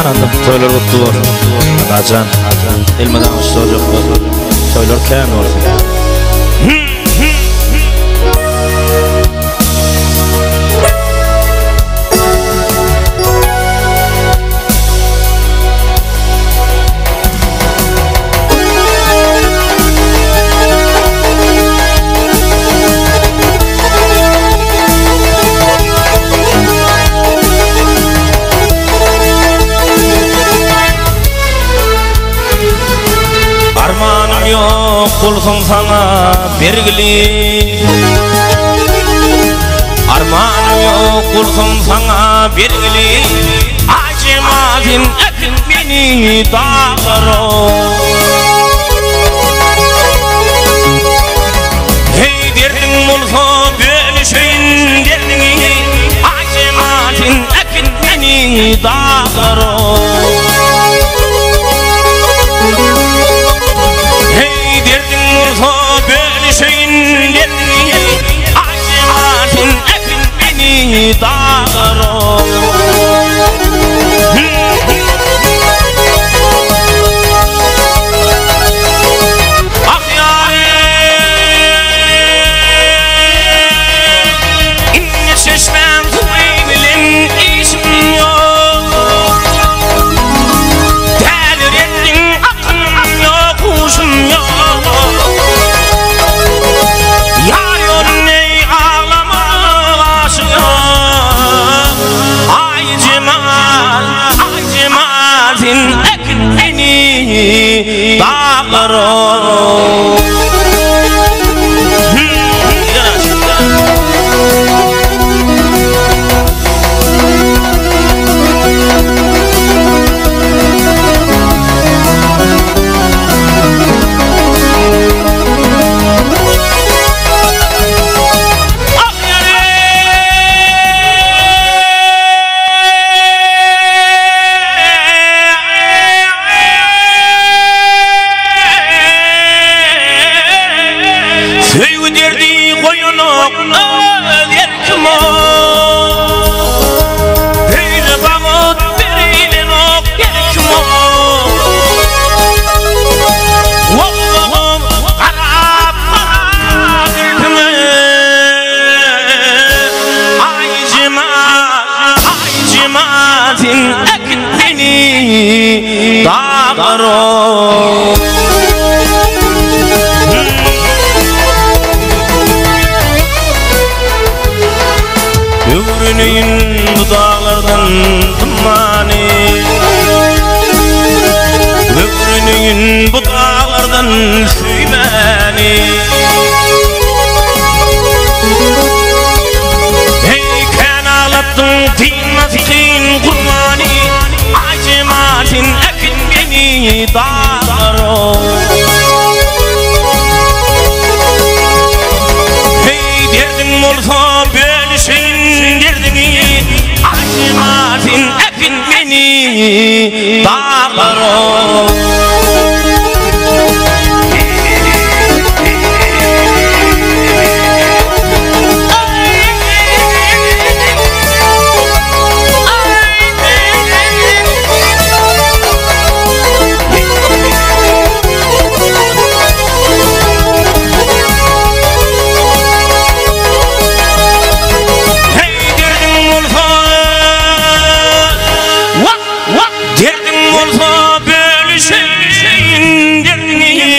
Anladım. Toylar kutlu olsun. Anacan. Elmadan çocuk. Toylar kâyan olsun. Armanım yok kulsun sana bergili. Armanım yok kulsun sana bergili. Acımadın ekin beni dağlara. Hey derdin olsa bölüşün derdini. Acımadın ekin beni dağlara. Dağlara ah yarim inne şeşmem tuğaybilin işim yok. Delir ettin aklım yok kuşum yok. Yar yolun ey ağlama aşığım. Ekin beni dağlara. Derdi koyunuk öderkim o. Böyle bağıt biriyle nok derkim o. Oğlum karab karab gülpüme. Ay cimatin ekin beni dağlara. Ömrünün bu dağlardan tımani. Ömrünün bu dağlardan süymeni. Hey kanalattın dinmasın kurmani. Acımatin ekin beni dağlara. Hey derdin olsa bölüşün derdini. Acımadın ekin beni dağlara. Derdin olsa bölüşün derdini.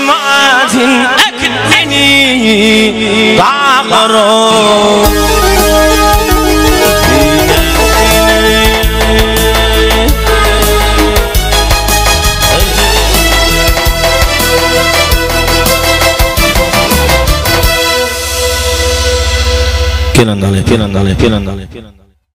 Acımadın ekin beni dağlara. Pinan dale.